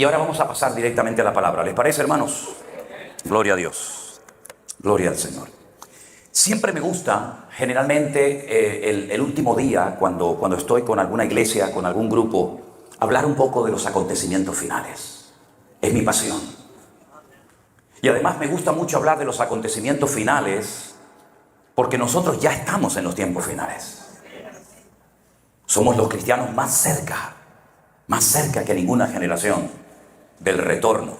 Y ahora vamos a pasar directamente a la palabra. ¿Les parece, hermanos? Gloria a Dios. Gloria al Señor. Siempre me gusta, generalmente, el último día, cuando estoy con alguna iglesia, con algún grupo, hablar un poco de los acontecimientos finales. Es mi pasión. Y además me gusta mucho hablar de los acontecimientos finales, porque nosotros ya estamos en los tiempos finales. Somos los cristianos más cerca que ninguna generación del retorno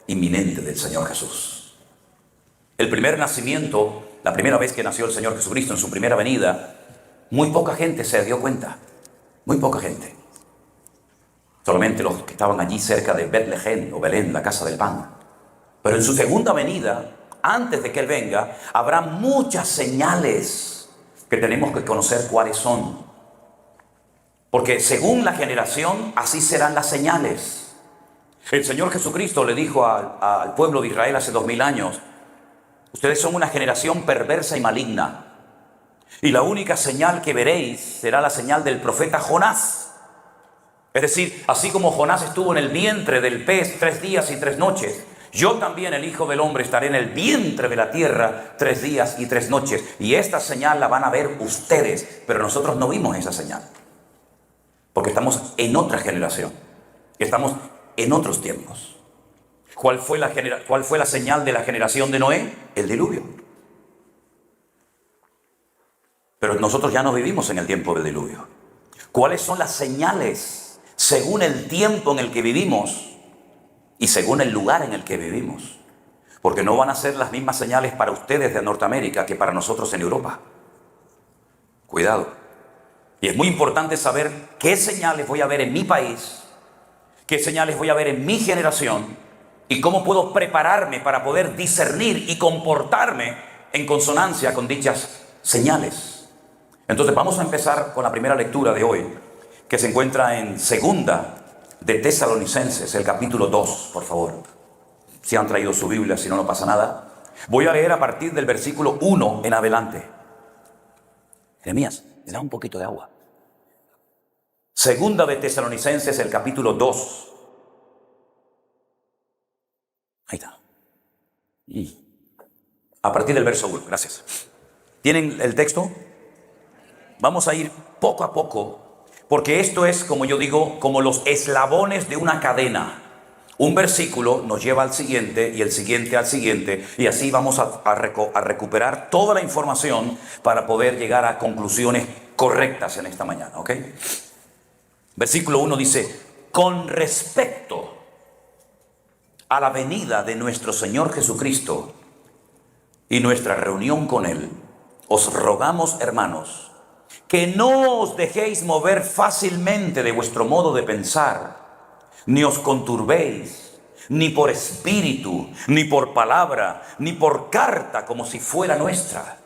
inminente del Señor Jesús. El primer nacimiento, la primera vez que nació el Señor Jesucristo en su primera venida, muy poca gente se dio cuenta. Muy poca gente. Solamente los que estaban allí cerca de Betlehem o Belén, la casa del pan. Pero en su segunda venida, antes de que Él venga, habrá muchas señales que tenemos que conocer cuáles son. Porque según la generación, así serán las señales. El Señor Jesucristo le dijo al pueblo de Israel hace 2000 años, ustedes son una generación perversa y maligna. Y la única señal que veréis será la señal del profeta Jonás. Es decir, así como Jonás estuvo en el vientre del pez 3 días y 3 noches, yo también, el Hijo del Hombre, estaré en el vientre de la tierra 3 días y 3 noches. Y esta señal la van a ver ustedes, pero nosotros no vimos esa señal. Porque estamos en otra generación. Estamos en otros tiempos. ¿Cuál fue la señal de la generación de Noé? El diluvio. Pero nosotros ya no vivimos en el tiempo del diluvio. ¿Cuáles son las señales según el tiempo en el que vivimos y según el lugar en el que vivimos? Porque no van a ser las mismas señales para ustedes de Norteamérica que para nosotros en Europa. Cuidado. Y es muy importante saber qué señales voy a ver en mi país, qué señales voy a ver en mi generación y cómo puedo prepararme para poder discernir y comportarme en consonancia con dichas señales. Entonces vamos a empezar con la primera lectura de hoy, que se encuentra en Segunda de Tesalonicenses, el capítulo 2, por favor. Si han traído su Biblia, si no, no pasa nada. Voy a leer a partir del versículo 1 en adelante. Jeremías, ¿me da un poquito de agua? Segunda de Tesalonicenses, el capítulo 2. Ahí está. A partir del verso 1, gracias. ¿Tienen el texto? Vamos a ir poco a poco, porque esto es, como yo digo, como los eslabones de una cadena. Un versículo nos lleva al siguiente y el siguiente al siguiente, y así vamos a recuperar toda la información para poder llegar a conclusiones correctas en esta mañana, ¿ok? Versículo 1 dice, con respecto a la venida de nuestro Señor Jesucristo y nuestra reunión con Él, os rogamos, hermanos, que no os dejéis mover fácilmente de vuestro modo de pensar, ni os conturbéis, ni por espíritu, ni por palabra, ni por carta como si fuera nuestra,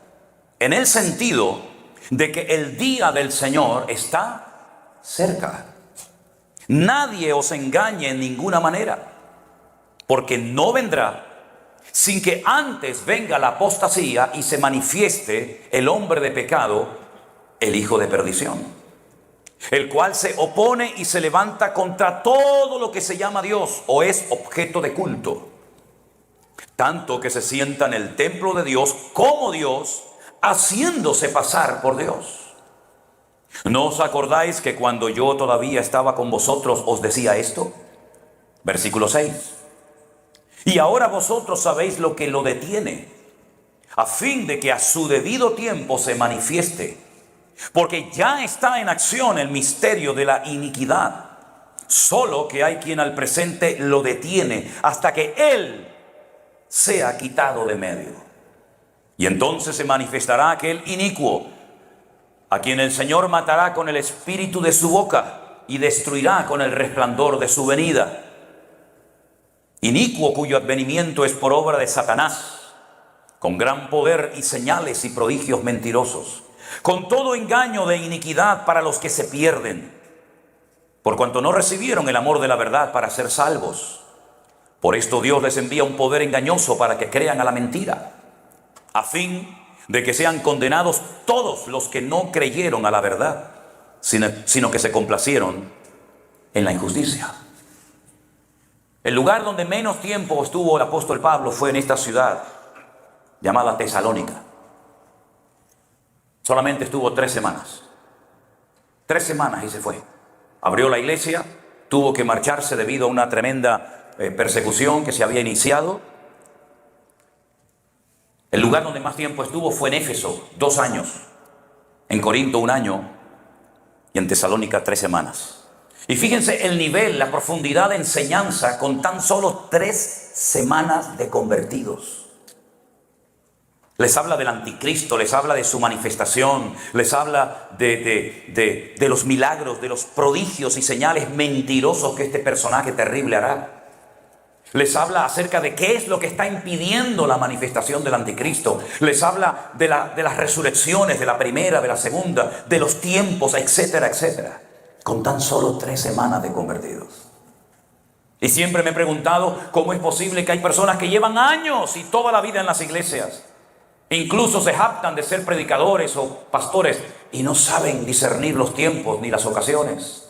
en el sentido de que el día del Señor está cerca. Nadie os engañe en ninguna manera, porque no vendrá sin que antes venga la apostasía y se manifieste el hombre de pecado, el hijo de perdición, el cual se opone y se levanta contra todo lo que se llama Dios o es objeto de culto, tanto que se sienta en el templo de Dios como Dios, haciéndose pasar por Dios. ¿No os acordáis que cuando yo todavía estaba con vosotros os decía esto? Versículo 6. Y ahora vosotros sabéis lo que lo detiene, a fin de que a su debido tiempo se manifieste, porque ya está en acción el misterio de la iniquidad, solo que hay quien al presente lo detiene hasta que Él sea quitado de medio. Y entonces se manifestará aquel inicuo, a quien el Señor matará con el espíritu de su boca y destruirá con el resplandor de su venida. Inicuo cuyo advenimiento es por obra de Satanás, con gran poder y señales y prodigios mentirosos, con todo engaño de iniquidad para los que se pierden, por cuanto no recibieron el amor de la verdad para ser salvos. Por esto Dios les envía un poder engañoso para que crean a la mentira, a fin de que sean condenados todos los que no creyeron a la verdad, sino que se complacieron en la injusticia. El lugar donde menos tiempo estuvo el apóstol Pablo fue en esta ciudad llamada Tesalónica. Solamente estuvo 3 semanas. 3 semanas y se fue. Abrió la iglesia, tuvo que marcharse debido a una tremenda persecución que se había iniciado. El lugar donde más tiempo estuvo fue en Éfeso, 2 años. En Corinto 1 año y en Tesalónica 3 semanas. Y fíjense el nivel, la profundidad de enseñanza con tan solo 3 semanas de convertidos. Les habla del anticristo, les habla de su manifestación, les habla de los milagros, de los prodigios y señales mentirosos que este personaje terrible hará. Les habla acerca de qué es lo que está impidiendo la manifestación del anticristo. Les habla de las resurrecciones, de la primera, de la segunda, de los tiempos, etcétera, etcétera. Con tan solo 3 semanas de convertidos. Y siempre me he preguntado cómo es posible que hay personas que llevan años y toda la vida en las iglesias. Incluso se jactan de ser predicadores o pastores y no saben discernir los tiempos ni las ocasiones.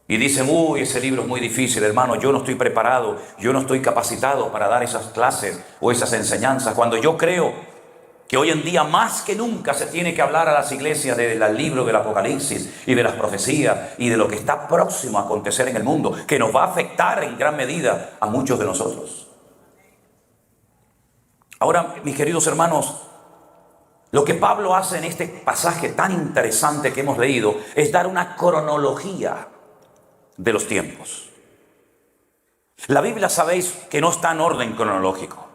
Y dicen, uy, ese libro es muy difícil, hermano, yo no estoy preparado, yo no estoy capacitado para dar esas clases o esas enseñanzas. Cuando yo creo que hoy en día más que nunca se tiene que hablar a las iglesias del libro del Apocalipsis y de las profecías y de lo que está próximo a acontecer en el mundo, que nos va a afectar en gran medida a muchos de nosotros. Ahora, mis queridos hermanos, lo que Pablo hace en este pasaje tan interesante que hemos leído es dar una cronología de los tiempos. La Biblia, sabéis que no está en orden cronológico.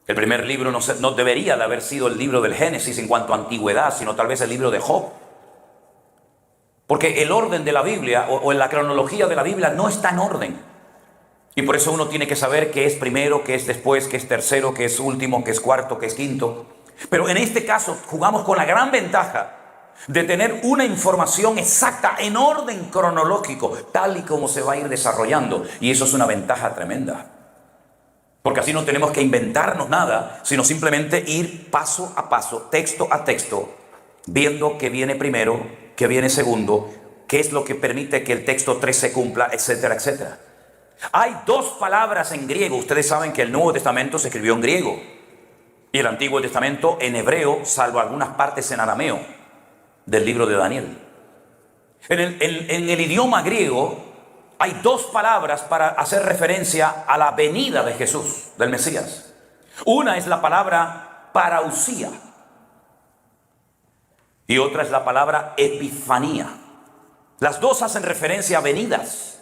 El primer libro no debería de haber sido el libro del Génesis en cuanto a antigüedad, sino tal vez el libro de Job. Porque el orden de la Biblia o en la cronología de la Biblia no está en orden. Y por eso uno tiene que saber qué es primero, qué es después, qué es tercero, qué es último, qué es cuarto, qué es quinto. Pero en este caso jugamos con la gran ventaja de tener una información exacta en orden cronológico, tal y como se va a ir desarrollando. Y eso es una ventaja tremenda. Porque así no tenemos que inventarnos nada, sino simplemente ir paso a paso, texto a texto, viendo qué viene primero, qué viene segundo, qué es lo que permite que el texto 3 se cumpla, etcétera, etcétera. Hay 2 palabras en griego. Ustedes saben que el Nuevo Testamento se escribió en griego y el Antiguo Testamento en hebreo, salvo algunas partes en arameo del libro de Daniel. En el idioma griego hay 2 palabras para hacer referencia a la venida de Jesús, del Mesías. Una es la palabra parausía y otra es la palabra epifanía. Las 2 hacen referencia a venidas.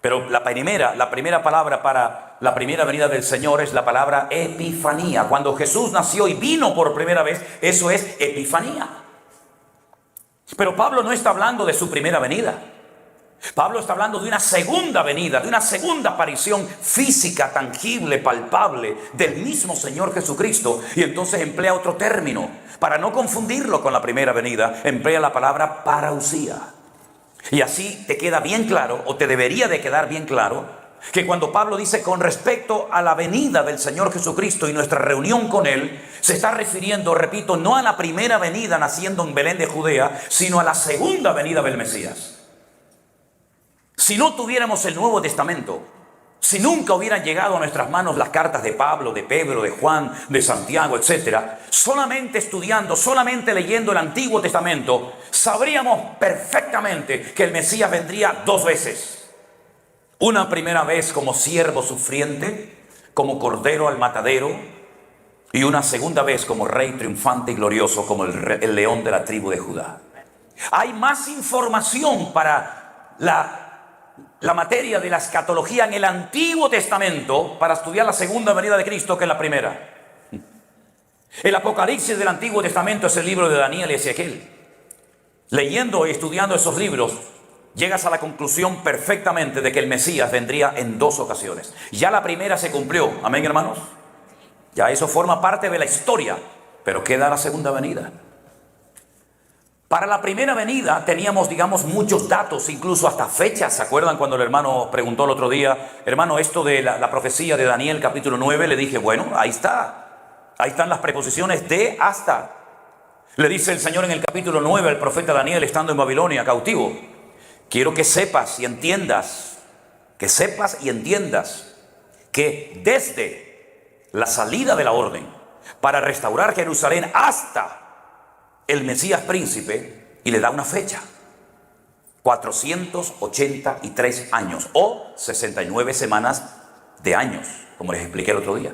Pero la primera palabra para la primera venida del Señor es la palabra epifanía. Cuando Jesús nació y vino por primera vez, eso es epifanía. Pero Pablo no está hablando de su primera venida. Pablo está hablando de una segunda venida, de una segunda aparición física, tangible, palpable del mismo Señor Jesucristo. Y entonces emplea otro término. Para no confundirlo con la primera venida, emplea la palabra parausía. Y así te queda bien claro, o te debería de quedar bien claro, que cuando Pablo dice con respecto a la venida del Señor Jesucristo y nuestra reunión con Él, se está refiriendo, repito, no a la primera venida naciendo en Belén de Judea, sino a la segunda venida del Mesías. Si no tuviéramos el Nuevo Testamento, si nunca hubieran llegado a nuestras manos las cartas de Pablo, de Pedro, de Juan, de Santiago, etcétera, solamente estudiando, solamente leyendo el Antiguo Testamento, sabríamos perfectamente que el Mesías vendría 2 veces. Una primera vez como siervo sufriente, como cordero al matadero, y una segunda vez como rey triunfante y glorioso, como el león de la tribu de Judá. Hay más información para la materia de la escatología en el Antiguo Testamento para estudiar la segunda venida de Cristo que en la primera. El Apocalipsis del Antiguo Testamento es el libro de Daniel y Ezequiel. Leyendo y estudiando esos libros, llegas a la conclusión perfectamente de que el Mesías vendría en 2 ocasiones. Ya la primera se cumplió, amén, hermanos. Ya eso forma parte de la historia, pero queda la segunda venida. Para la primera venida teníamos, muchos datos, incluso hasta fechas. ¿Se acuerdan cuando el hermano preguntó el otro día, hermano, esto de la profecía de Daniel capítulo 9? Le dije, bueno, ahí está. Ahí están las preposiciones de hasta. Le dice el Señor en el capítulo 9 al profeta Daniel estando en Babilonia cautivo: quiero que sepas y entiendas que que sepas y entiendas que desde la salida de la orden para restaurar Jerusalén hasta el Mesías príncipe, y le da una fecha, 483 años o 69 semanas de años, como les expliqué el otro día.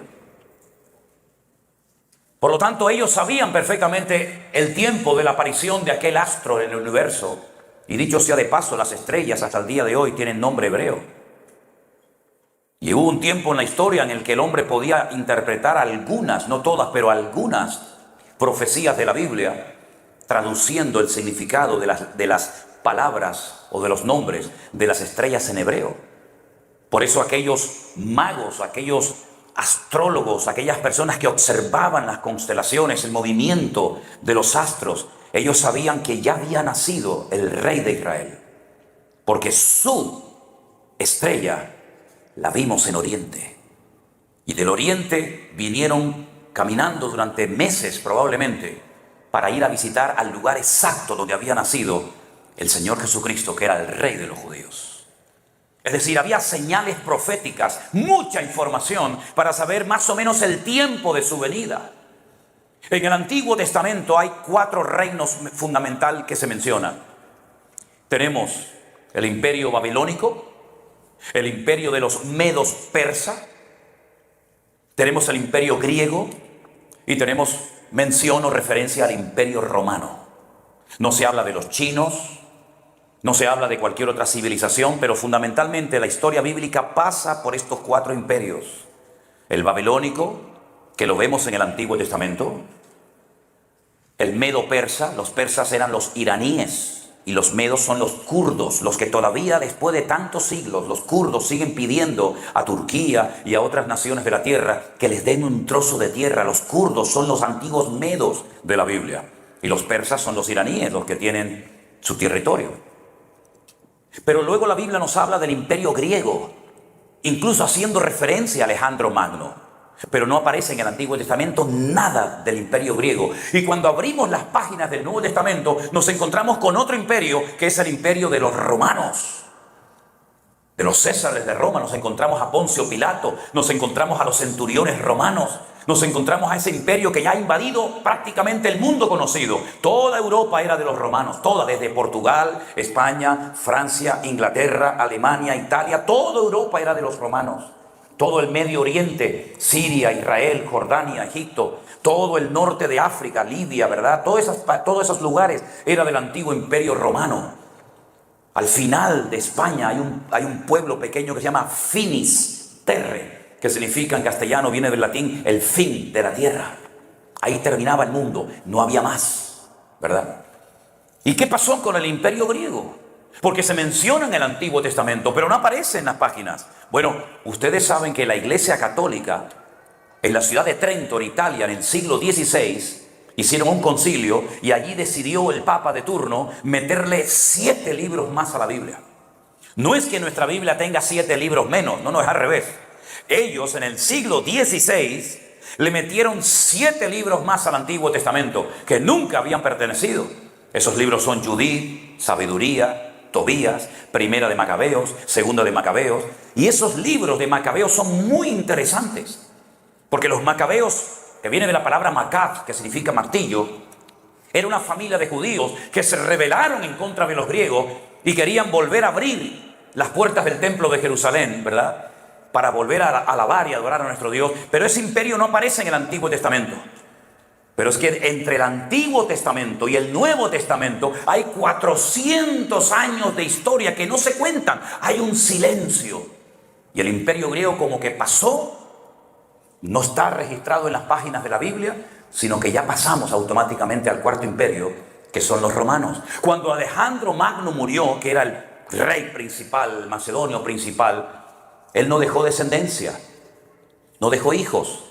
Por lo tanto, ellos sabían perfectamente el tiempo de la aparición de aquel astro en el universo. Y dicho sea de paso, las estrellas hasta el día de hoy tienen nombre hebreo. Y hubo un tiempo en la historia en el que el hombre podía interpretar algunas, no todas, pero algunas profecías de la Biblia, traduciendo el significado de las palabras o de los nombres de las estrellas en hebreo. Por eso aquellos magos, aquellos astrólogos, aquellas personas que observaban las constelaciones, el movimiento de los astros, ellos sabían que ya había nacido el rey de Israel, porque su estrella la vimos en Oriente. Y del Oriente vinieron caminando durante meses probablemente para ir a visitar al lugar exacto donde había nacido el Señor Jesucristo, que era el Rey de los judíos. Es decir, había señales proféticas, mucha información para saber más o menos el tiempo de su venida. En el Antiguo Testamento hay 4 reinos fundamentales que se mencionan. Tenemos el imperio babilónico, el imperio de los medos persa, tenemos el imperio griego y tenemos mención o referencia al imperio romano. No se habla de los chinos, no se habla de cualquier otra civilización, pero fundamentalmente la historia bíblica pasa por estos 4 imperios. El babilónico, que lo vemos en el Antiguo Testamento, el medo persa, los persas eran los iraníes, y los medos son los kurdos, los que todavía después de tantos siglos, los kurdos siguen pidiendo a Turquía y a otras naciones de la tierra que les den un trozo de tierra. Los kurdos son los antiguos medos de la Biblia, y los persas son los iraníes, los que tienen su territorio. Pero luego la Biblia nos habla del imperio griego, incluso haciendo referencia a Alejandro Magno. Pero no aparece en el Antiguo Testamento nada del imperio griego. Y cuando abrimos las páginas del Nuevo Testamento, nos encontramos con otro imperio, que es el imperio de los romanos. De los Césares de Roma, nos encontramos a Poncio Pilato, nos encontramos a los centuriones romanos, nos encontramos a ese imperio que ya ha invadido prácticamente el mundo conocido. Toda Europa era de los romanos, toda, desde Portugal, España, Francia, Inglaterra, Alemania, Italia, toda Europa era de los romanos. Todo el Medio Oriente, Siria, Israel, Jordania, Egipto, todo el norte de África, Libia, ¿verdad? Todos esos lugares era del antiguo imperio romano. Al final de España hay un pueblo pequeño que se llama Finis Terre, que significa en castellano, viene del latín, el fin de la tierra. Ahí terminaba el mundo, no había más, ¿verdad? ¿Y qué pasó con el imperio griego? Porque se menciona en el Antiguo Testamento, pero no aparece en las páginas. Bueno, ustedes saben que la Iglesia Católica, en la ciudad de Trento, en Italia, en el siglo XVI, hicieron un concilio y allí decidió el Papa de turno meterle 7 libros más a la Biblia. No es que nuestra Biblia tenga 7 libros menos, no, es al revés. Ellos en el siglo XVI le metieron 7 libros más al Antiguo Testamento que nunca habían pertenecido. Esos libros son Judith, Sabiduría, Tobías, Primera de Macabeos, Segunda de Macabeos. Y esos libros de Macabeos son muy interesantes, porque los Macabeos, que viene de la palabra Macab, que significa martillo, era una familia de judíos que se rebelaron en contra de los griegos y querían volver a abrir las puertas del templo de Jerusalén, ¿verdad? Para volver a alabar y adorar a nuestro Dios. Pero ese imperio no aparece en el Antiguo Testamento. Pero es que entre el Antiguo Testamento y el Nuevo Testamento hay 400 años de historia que no se cuentan. Hay un silencio. Y el imperio griego como que pasó, no está registrado en las páginas de la Biblia, sino que ya pasamos automáticamente al cuarto imperio, que son los romanos. Cuando Alejandro Magno murió, que era el rey principal, el macedonio principal, él no dejó descendencia, no dejó hijos.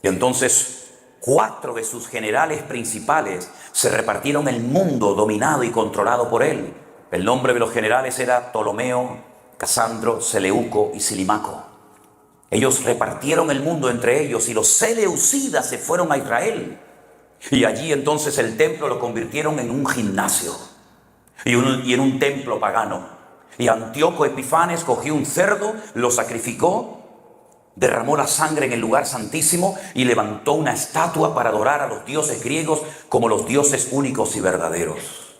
Y entonces 4 de sus generales principales se repartieron el mundo dominado y controlado por él. El nombre de los generales era Ptolomeo, Casandro, Seleuco y Silimaco. Ellos repartieron el mundo entre ellos y los seleucidas se fueron a Israel. Y allí entonces el templo lo convirtieron en un gimnasio y en un templo pagano. Y Antíoco Epifanes cogió un cerdo, lo sacrificó, derramó la sangre en el lugar santísimo y levantó una estatua para adorar a los dioses griegos como los dioses únicos y verdaderos.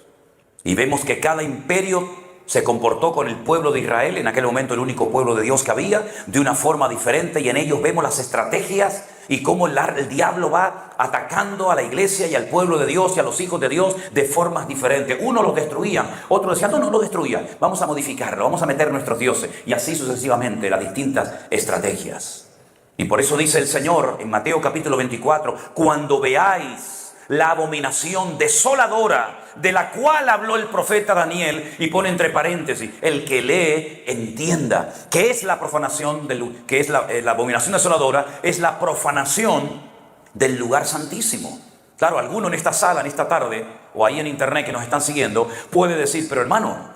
Y vemos que cada imperio se comportó con el pueblo de Israel, en aquel momento el único pueblo de Dios que había, de una forma diferente, y en ellos vemos las estrategias y cómo el diablo va atacando a la iglesia y al pueblo de Dios y a los hijos de Dios de formas diferentes. Unos los destruían, otros decían, no lo destruyan, vamos a modificarlo, vamos a meter nuestros dioses, y así sucesivamente las distintas estrategias. Y por eso dice el Señor en Mateo capítulo 24, cuando veáis la abominación desoladora de la cual habló el profeta Daniel, y pone entre paréntesis, el que lee entienda. ¿Qué es la profanación? ¿Qué es la abominación desoladora? Es la profanación del lugar santísimo. Claro, alguno en esta sala, en esta tarde, o ahí en internet que nos están siguiendo, puede decir, pero hermano,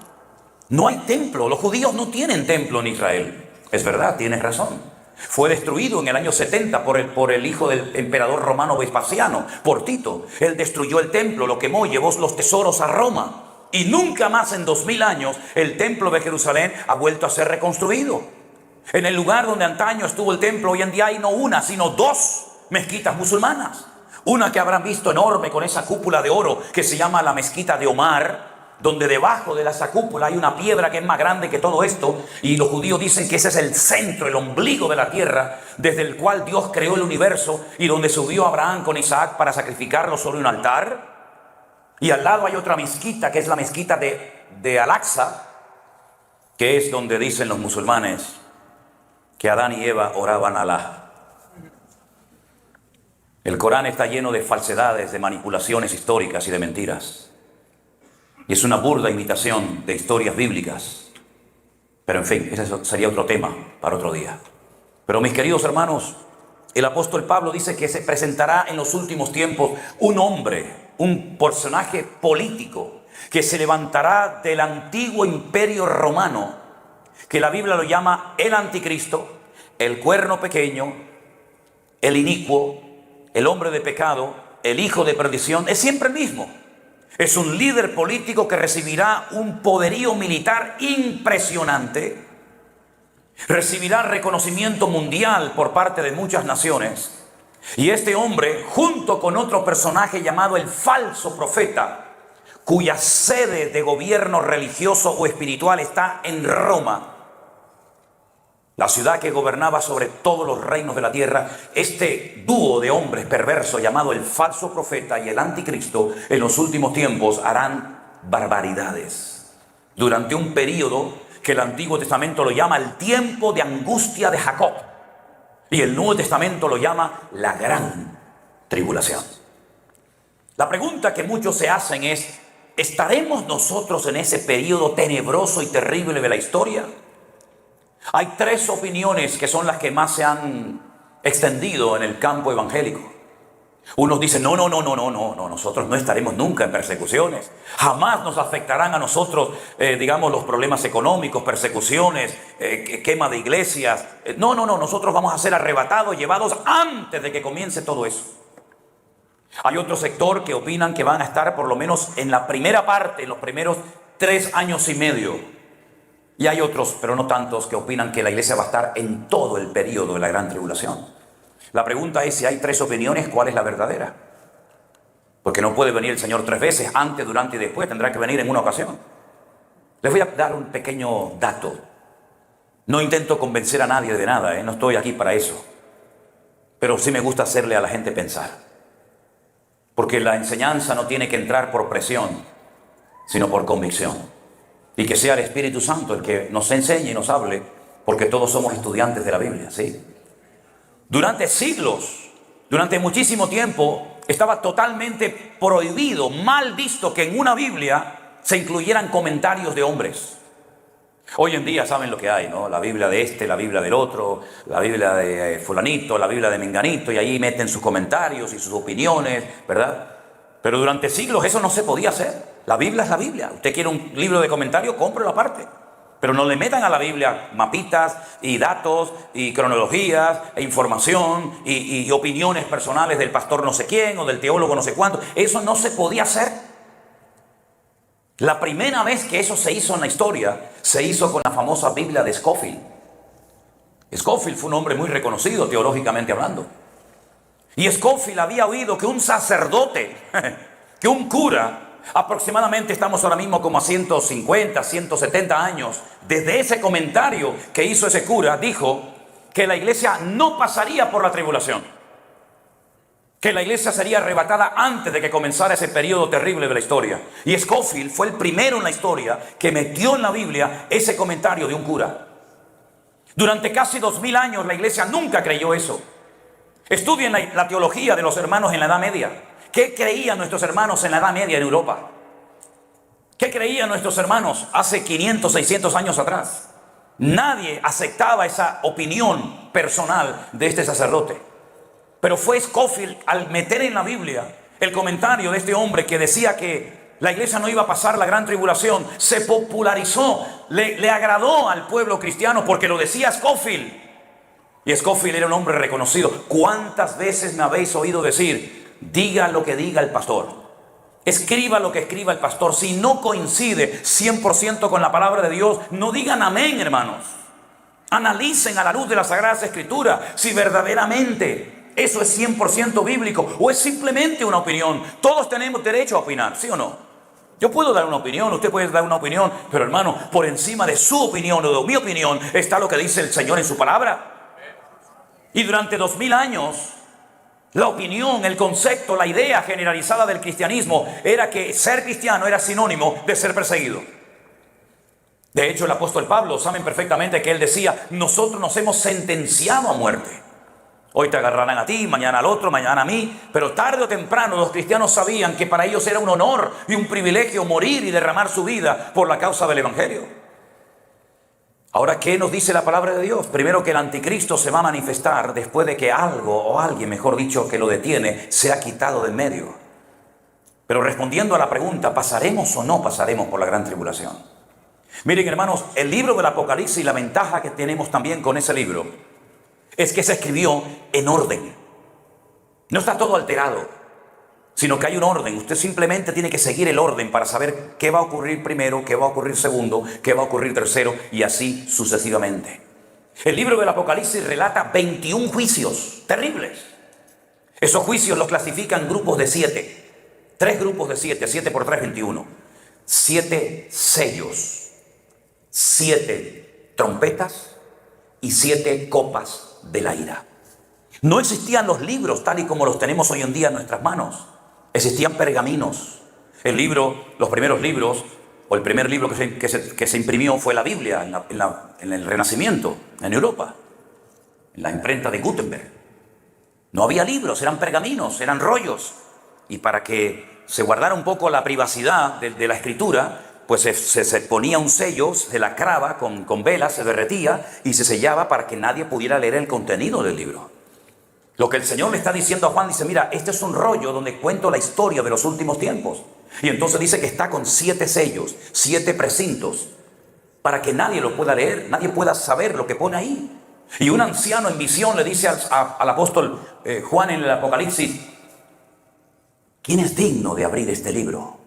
no hay templo, los judíos no tienen templo en Israel. Es verdad, tienes razón. Fue destruido en el año 70 por el hijo del emperador romano Vespasiano, por Tito. Él destruyó el templo, lo quemó y llevó los tesoros a Roma. Y nunca más en 2000 años el templo de Jerusalén ha vuelto a ser reconstruido. En el lugar donde antaño estuvo el templo, hoy en día hay no una, sino dos mezquitas musulmanas. Una que habrán visto enorme con esa cúpula de oro que se llama la mezquita de Omar, donde debajo de esa cúpula hay una piedra que es más grande que todo esto, y los judíos dicen que ese es el centro, el ombligo de la tierra, desde el cual Dios creó el universo, y donde subió Abraham con Isaac para sacrificarlo sobre un altar. Y al lado hay otra mezquita, que es la mezquita de Al-Aqsa, que es donde dicen los musulmanes que Adán y Eva oraban a Alá. El Corán está lleno de falsedades, de manipulaciones históricas y de mentiras. Y es una burda imitación de historias bíblicas. Pero en fin, ese sería otro tema para otro día. Pero mis queridos hermanos, el apóstol Pablo dice que se presentará en los últimos tiempos un hombre, un personaje político, que se levantará del antiguo imperio romano, que la Biblia lo llama el anticristo, el cuerno pequeño, el inicuo, el hombre de pecado, el hijo de perdición. Es siempre el mismo. Es un líder político que recibirá un poderío militar impresionante, recibirá reconocimiento mundial por parte de muchas naciones. Y este hombre, junto con otro personaje llamado el falso profeta, cuya sede de gobierno religioso o espiritual está en Roma, la ciudad que gobernaba sobre todos los reinos de la tierra, este dúo de hombres perversos llamado el falso profeta y el anticristo, en los últimos tiempos harán barbaridades. Durante un periodo que el Antiguo Testamento lo llama el tiempo de angustia de Jacob, y el Nuevo Testamento lo llama la gran tribulación. La pregunta que muchos se hacen es, ¿estaremos nosotros en ese periodo tenebroso y terrible de la historia? Hay tres opiniones que son las que más se han extendido en el campo evangélico. Unos dicen, no, nosotros no estaremos nunca en persecuciones. Jamás nos afectarán a nosotros, los problemas económicos, persecuciones, quema de iglesias. Nosotros vamos a ser arrebatados, llevados antes de que comience todo eso. Hay otro sector que opinan que van a estar por lo menos en la primera parte, en los primeros 3 años y medio. Y hay otros, pero no tantos, que opinan que la iglesia va a estar en todo el periodo de la gran tribulación. La pregunta es, si hay 3 opiniones, ¿cuál es la verdadera? Porque no puede venir el Señor 3 veces, antes, durante y después, tendrá que venir en una ocasión. Les voy a dar un pequeño dato. No intento convencer a nadie de nada, no estoy aquí para eso. Pero sí me gusta hacerle a la gente pensar. Porque la enseñanza no tiene que entrar por presión, sino por convicción. Y que sea el Espíritu Santo el que nos enseñe y nos hable, porque todos somos estudiantes de la Biblia, ¿sí? Durante siglos, durante muchísimo tiempo, estaba totalmente prohibido, mal visto que en una Biblia se incluyeran comentarios de hombres. Hoy en día saben lo que hay, ¿no? La Biblia de este, la Biblia del otro, la Biblia de fulanito, la Biblia de menganito, y ahí meten sus comentarios y sus opiniones, ¿verdad? Pero durante siglos eso no se podía hacer. La Biblia es la Biblia. Usted quiere un libro de comentarios, cómprelo aparte. Pero no le metan a la Biblia mapitas y datos y cronologías e información y opiniones personales del pastor no sé quién o del teólogo no sé cuánto. Eso no se podía hacer. La primera vez que eso se hizo en la historia, se hizo con la famosa Biblia de Scofield. Scofield fue un hombre muy reconocido teológicamente hablando. Y Scofield había oído que un sacerdote, que un cura, aproximadamente estamos ahora mismo como a 150, 170 años, desde ese comentario que hizo ese cura, dijo que la iglesia no pasaría por la tribulación, que la iglesia sería arrebatada antes de que comenzara ese periodo terrible de la historia. Y Scofield fue el primero en la historia que metió en la Biblia ese comentario de un cura. Durante casi 2000 años la iglesia nunca creyó eso. Estudien la teología de los hermanos en la Edad Media. ¿Qué creían nuestros hermanos en la Edad Media en Europa? ¿Qué creían nuestros hermanos hace 500, 600 años atrás? Nadie aceptaba esa opinión personal de este sacerdote. Pero fue Scofield, al meter en la Biblia el comentario de este hombre que decía que la iglesia no iba a pasar la gran tribulación, se popularizó, le agradó al pueblo cristiano porque lo decía Scofield. Y Scofield era un hombre reconocido. ¿Cuántas veces me habéis oído decir, diga lo que diga el pastor, escriba lo que escriba el pastor? Si no coincide 100% con la palabra de Dios, no digan amén, hermanos. Analicen a la luz de las Sagradas Escrituras si verdaderamente eso es 100% bíblico o es simplemente una opinión. Todos tenemos derecho a opinar, ¿sí o no? Yo puedo dar una opinión, usted puede dar una opinión, pero hermano, por encima de su opinión o de mi opinión está lo que dice el Señor en su palabra. Y durante 2000 años, la opinión, el concepto, la idea generalizada del cristianismo era que ser cristiano era sinónimo de ser perseguido. De hecho, el apóstol Pablo, saben perfectamente que él decía, nosotros nos hemos sentenciado a muerte. Hoy te agarrarán a ti, mañana al otro, mañana a mí. Pero tarde o temprano los cristianos sabían que para ellos era un honor y un privilegio morir y derramar su vida por la causa del evangelio. Ahora, ¿qué nos dice la palabra de Dios? Primero, que el anticristo se va a manifestar después de que algo o alguien, mejor dicho, que lo detiene, sea quitado del medio. Pero respondiendo a la pregunta, ¿pasaremos o no pasaremos por la gran tribulación? Miren, hermanos, el libro del Apocalipsis, la ventaja que tenemos también con ese libro es que se escribió en orden. No está todo alterado, sino que hay un orden. Usted simplemente tiene que seguir el orden para saber qué va a ocurrir primero, qué va a ocurrir segundo, qué va a ocurrir tercero y así sucesivamente. El libro del Apocalipsis relata 21 juicios terribles. Esos juicios los clasifican en grupos de 7. 3 grupos de 7, 7 por 3, 21. 7 sellos, 7 trompetas y 7 copas de la ira. No existían los libros tal y como los tenemos hoy en día en nuestras manos. Existían pergaminos. Los primeros libros, o el primer libro que se imprimió fue la Biblia en el Renacimiento, en Europa, en la imprenta de Gutenberg. No había libros, eran pergaminos, eran rollos. Y para que se guardara un poco la privacidad de la escritura, pues se ponía un sello, se lacraba con velas, se derretía y se sellaba para que nadie pudiera leer el contenido del libro. Lo que el Señor le está diciendo a Juan, dice, mira, este es un rollo donde cuento la historia de los últimos tiempos. Y entonces dice que está con 7 sellos, 7 precintos, para que nadie lo pueda leer, nadie pueda saber lo que pone ahí. Y un anciano en visión le dice al apóstol Juan en el Apocalipsis, ¿quién es digno de abrir este libro?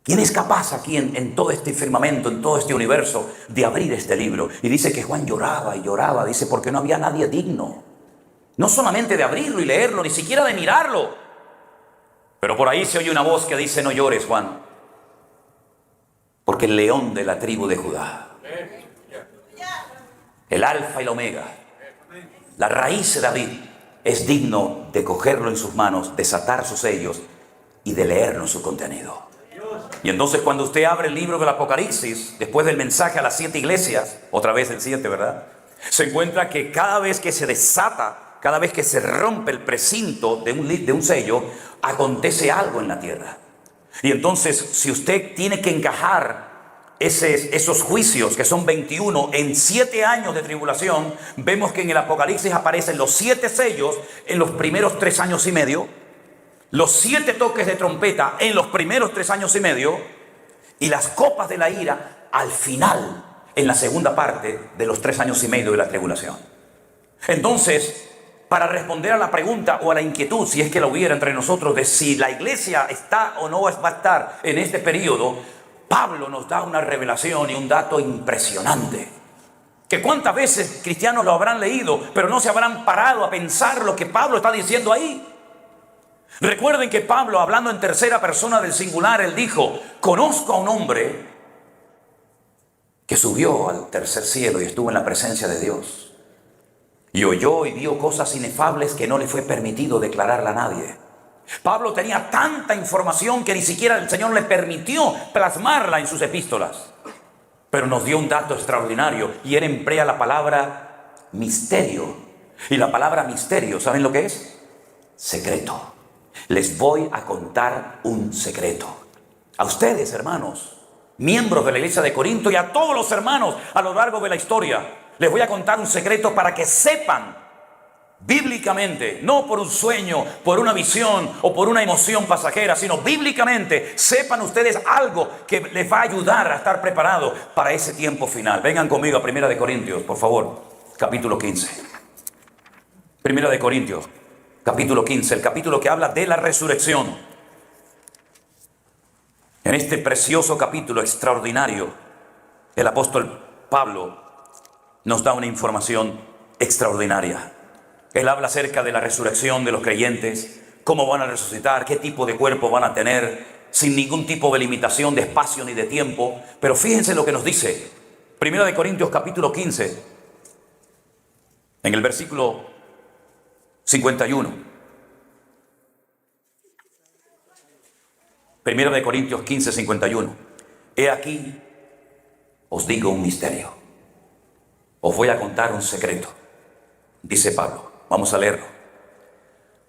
¿Quién es capaz aquí en todo este firmamento, en todo este universo, de abrir este libro? Y dice que Juan lloraba y lloraba, dice, porque no había nadie digno. No solamente de abrirlo y leerlo, ni siquiera de mirarlo. Pero por ahí se oye una voz que dice, no llores, Juan, porque el león de la tribu de Judá, el alfa y la omega, la raíz de David, es digno de cogerlo en sus manos, desatar sus sellos y de leernos su contenido. Y entonces cuando usted abre el libro del Apocalipsis, después del mensaje a las 7 iglesias, otra vez el 7, ¿verdad? Se encuentra que cada vez que se desata, cada vez que se rompe el precinto de un sello, acontece algo en la tierra. Y entonces, si usted tiene que encajar esos juicios, que son 21, en 7 años de tribulación, vemos que en el Apocalipsis aparecen los 7 sellos en los primeros 3 años y medio, los 7 toques de trompeta en los primeros 3 años y medio, y las copas de la ira al final, en la segunda parte de los 3 años y medio de la tribulación. Entonces, para responder a la pregunta o a la inquietud, si es que la hubiera entre nosotros, de si la iglesia está o no va a estar en este periodo, Pablo nos da una revelación y un dato impresionante. Que cuántas veces cristianos lo habrán leído, pero no se habrán parado a pensar lo que Pablo está diciendo ahí. Recuerden que Pablo, hablando en tercera persona del singular, él dijo: conozco a un hombre que subió al tercer cielo y estuvo en la presencia de Dios, y oyó y vio cosas inefables que no le fue permitido declararla a nadie. Pablo tenía tanta información que ni siquiera el Señor le permitió plasmarla en sus epístolas. Pero nos dio un dato extraordinario, y él emplea la palabra misterio. Y la palabra misterio, ¿saben lo que es? Secreto. Les voy a contar un secreto. A ustedes, hermanos, miembros de la iglesia de Corinto, y a todos los hermanos a lo largo de la historia, les voy a contar un secreto para que sepan bíblicamente, no por un sueño, por una visión o por una emoción pasajera, sino bíblicamente, sepan ustedes algo que les va a ayudar a estar preparados para ese tiempo final. Vengan conmigo a 1 Corintios, por favor, capítulo 15. 1 Corintios, capítulo 15, el capítulo que habla de la resurrección. En este precioso capítulo extraordinario, el apóstol Pablo nos da una información extraordinaria. Él habla acerca de la resurrección de los creyentes, cómo van a resucitar, qué tipo de cuerpo van a tener, sin ningún tipo de limitación de espacio ni de tiempo. Pero fíjense lo que nos dice 1 Corintios capítulo 15, en el versículo 51. 1 Corintios 15, 51. He aquí, os digo un misterio. Os voy a contar un secreto. Dice Pablo. Vamos a leerlo.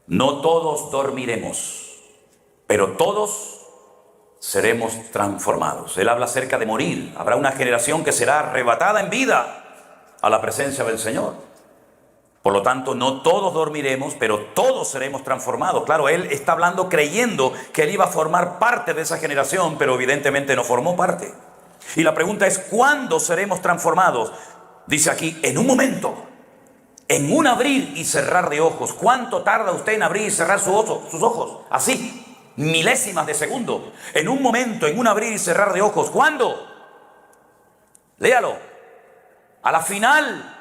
No todos dormiremos, pero todos seremos transformados. Él habla acerca de morir. Habrá una generación que será arrebatada en vida a la presencia del Señor. Por lo tanto, no todos dormiremos, pero todos seremos transformados. Claro, él está hablando creyendo que él iba a formar parte de esa generación, pero evidentemente no formó parte. Y la pregunta es: ¿cuándo seremos transformados? Dice aquí: en un momento. En un abrir y cerrar de ojos. ¿Cuánto tarda usted en abrir y cerrar sus ojos? Así, milésimas de segundo. En un momento, en un abrir y cerrar de ojos. ¿Cuándo? Léalo. A la final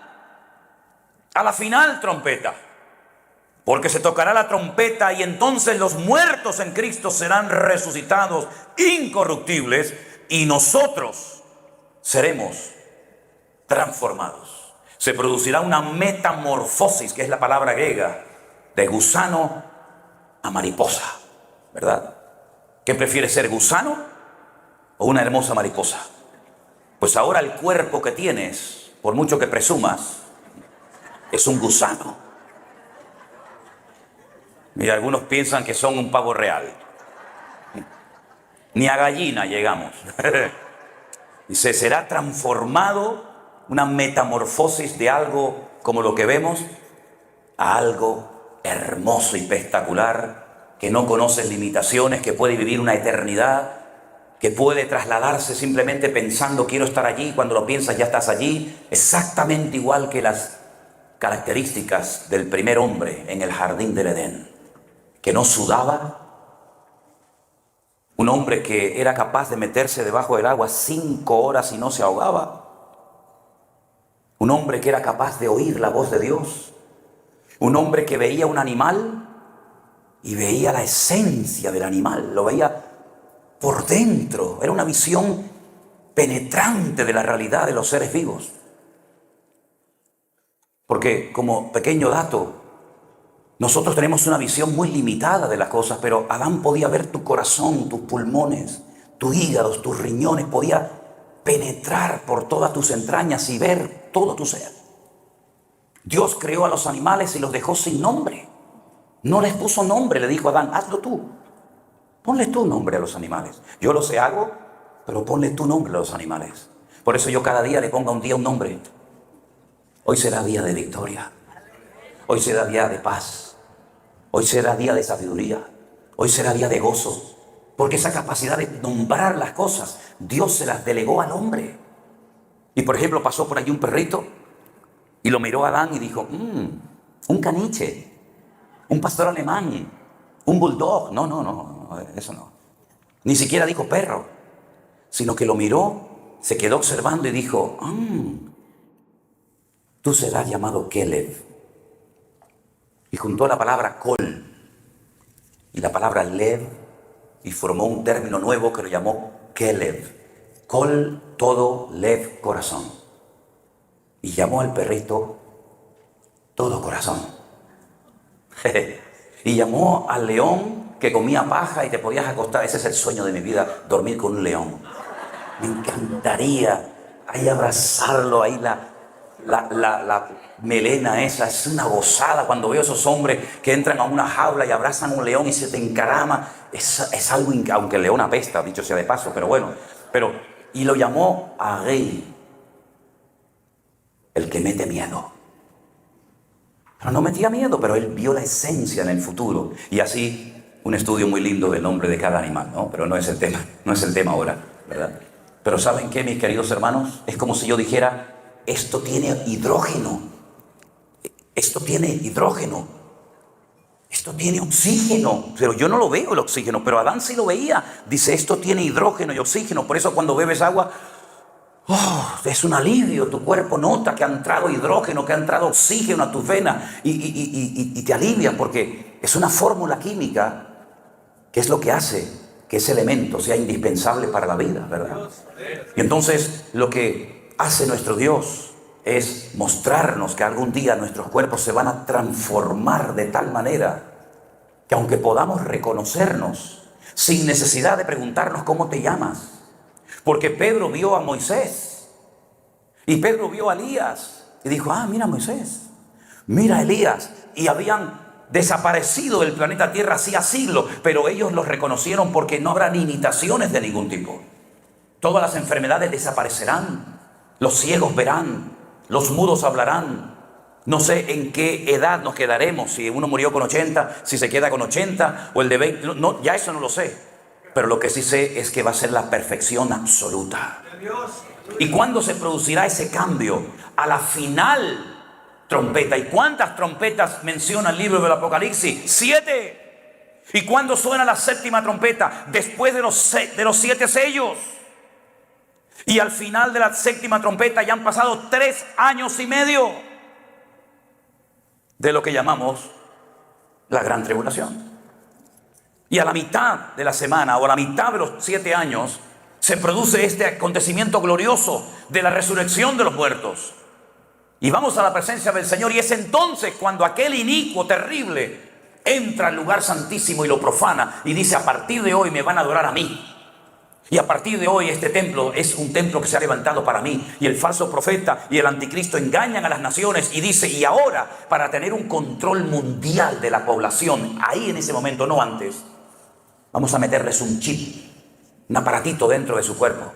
trompeta. Porque se tocará la trompeta, y entonces los muertos en Cristo serán resucitados incorruptibles, y nosotros seremos transformados. Se producirá una metamorfosis, que es la palabra griega, de gusano a mariposa, ¿verdad? ¿Qué prefiere ser, gusano o una hermosa mariposa? Pues ahora el cuerpo que tienes, por mucho que presumas, es un gusano. Mira, algunos piensan que son un pavo real. Ni a gallina llegamos. Dice, será transformado, una metamorfosis de algo como lo que vemos a algo hermoso y espectacular, que no conoce limitaciones, que puede vivir una eternidad, que puede trasladarse simplemente pensando quiero estar allí. Cuando lo piensas ya estás allí, exactamente igual que las características del primer hombre en el jardín del Edén, que no sudaba, un hombre que era capaz de meterse debajo del agua 5 horas y no se ahogaba. Un hombre que era capaz de oír la voz de Dios. Un hombre que veía un animal y veía la esencia del animal. Lo veía por dentro. Era una visión penetrante de la realidad de los seres vivos. Porque, como pequeño dato, nosotros tenemos una visión muy limitada de las cosas, pero Adán podía ver tu corazón, tus pulmones, tus hígados, tus riñones. Podía penetrar por todas tus entrañas y ver todo tu ser. Dios creó a los animales y los dejó sin nombre. No les puso nombre, le dijo a Adán: hazlo tú. Ponle tu nombre a los animales. Yo lo sé, hago, pero ponle tu nombre a los animales. Por eso yo cada día le pongo a un día un nombre. Hoy será día de victoria. Hoy será día de paz. Hoy será día de sabiduría. Hoy será día de gozo. Porque esa capacidad de nombrar las cosas, Dios se las delegó al hombre. Y por ejemplo, pasó por allí un perrito y lo miró a Adán y dijo: un caniche, un pastor alemán, un bulldog. No, eso no. Ni siquiera dijo perro, sino que lo miró, se quedó observando y dijo, tú serás llamado Caleb. Y juntó la palabra col y la palabra lev y formó un término nuevo que lo llamó Caleb. Col, todo, lev, corazón. Y llamó al perrito todo corazón. Y llamó al león que comía paja y te podías acostar. Ese es el sueño de mi vida, dormir con un león. Me encantaría ahí abrazarlo, ahí la melena esa. Es una gozada cuando veo esos hombres que entran a una jaula y abrazan a un león y se te encarama. Es algo, aunque el león apesta, dicho sea de paso, pero bueno. Y lo llamó Agei, el que mete miedo. Pero no metía miedo, pero él vio la esencia en el futuro. Y así, un estudio muy lindo del nombre de cada animal, ¿no? Pero no es el tema ahora, ¿verdad? Pero ¿saben qué, mis queridos hermanos? Es como si yo dijera, esto tiene hidrógeno, esto tiene hidrógeno, esto tiene oxígeno. Pero yo no lo veo el oxígeno, pero Adán sí lo veía. Dice, esto tiene hidrógeno y oxígeno. Por eso cuando bebes agua, es un alivio. Tu cuerpo nota que ha entrado hidrógeno, que ha entrado oxígeno a tus venas y te alivia, porque es una fórmula química que es lo que hace que ese elemento sea indispensable para la vida, ¿verdad? Y entonces lo que hace nuestro Dios es mostrarnos que algún día nuestros cuerpos se van a transformar de tal manera que aunque podamos reconocernos sin necesidad de preguntarnos cómo te llamas, porque Pedro vio a Moisés y Pedro vio a Elías y dijo, mira Moisés, mira Elías, y habían desaparecido del planeta Tierra hacía siglos, pero ellos los reconocieron porque no habrá limitaciones de ningún tipo. Todas las enfermedades desaparecerán, los ciegos verán, los mudos hablarán. No sé en qué edad nos quedaremos, si uno murió con 80, si se queda con 80 o el de 20, no, ya eso no lo sé. Pero lo que sí sé es que va a ser la perfección absoluta. ¿Y cuándo se producirá ese cambio? A la final trompeta. ¿Y cuántas trompetas menciona el libro del Apocalipsis? 7. ¿Y cuándo suena la séptima trompeta? Después de los 7 sellos. Y al final de la séptima trompeta ya han pasado 3 años y medio de lo que llamamos la gran tribulación. Y a la mitad de la semana o a la mitad de los 7 años se produce este acontecimiento glorioso de la resurrección de los muertos. Y vamos a la presencia del Señor, y es entonces cuando aquel inicuo terrible entra al lugar santísimo y lo profana y dice, a partir de hoy me van a adorar a mí. Y a partir de hoy este templo es un templo que se ha levantado para mí. Y el falso profeta y el anticristo engañan a las naciones y dice, y ahora, para tener un control mundial de la población, ahí en ese momento, no antes, vamos a meterles un chip, un aparatito dentro de su cuerpo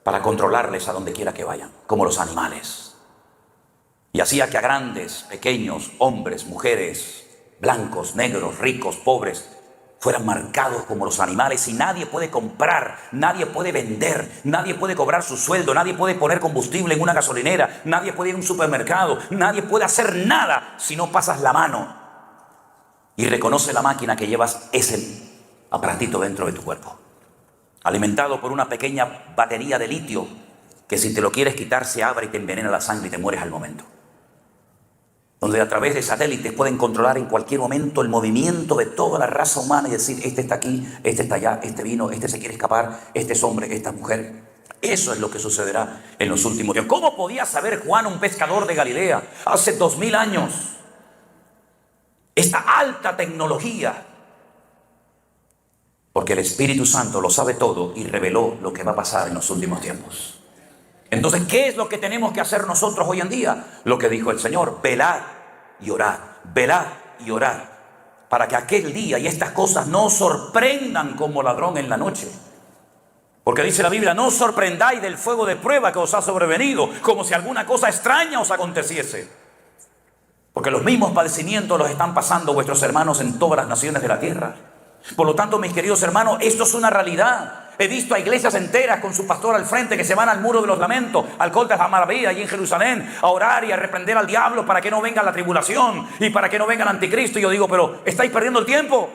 para controlarles a donde quiera que vayan, como los animales. Y hacía que a grandes, pequeños, hombres, mujeres, blancos, negros, ricos, pobres, fueran marcados como los animales, y nadie puede comprar, nadie puede vender, nadie puede cobrar su sueldo, nadie puede poner combustible en una gasolinera, nadie puede ir a un supermercado, nadie puede hacer nada si no pasas la mano y reconoce la máquina que llevas ese aparatito dentro de tu cuerpo, alimentado por una pequeña batería de litio que si te lo quieres quitar se abre y te envenena la sangre y te mueres al momento. Donde a través de satélites pueden controlar en cualquier momento el movimiento de toda la raza humana y decir, este está aquí, este está allá, este vino, este se quiere escapar, este es hombre, esta es mujer. Eso es lo que sucederá en los últimos tiempos. ¿Cómo podía saber Juan, un pescador de Galilea, hace 2000 años, esta alta tecnología? Porque el Espíritu Santo lo sabe todo y reveló lo que va a pasar en los últimos tiempos. Entonces, ¿qué es lo que tenemos que hacer nosotros hoy en día? Lo que dijo el Señor, velad y orad, velad y orad, para que aquel día y estas cosas no os sorprendan como ladrón en la noche. Porque dice la Biblia, no os sorprendáis del fuego de prueba que os ha sobrevenido, como si alguna cosa extraña os aconteciese. Porque los mismos padecimientos los están pasando vuestros hermanos en todas las naciones de la tierra. Por lo tanto, mis queridos hermanos, esto es una realidad. He visto a iglesias enteras con su pastor al frente que se van al muro de los lamentos, al Col de la Maravilla, allí en Jerusalén, a orar y a reprender al diablo para que no venga la tribulación y para que no venga el anticristo. Y yo digo, pero estáis perdiendo el tiempo.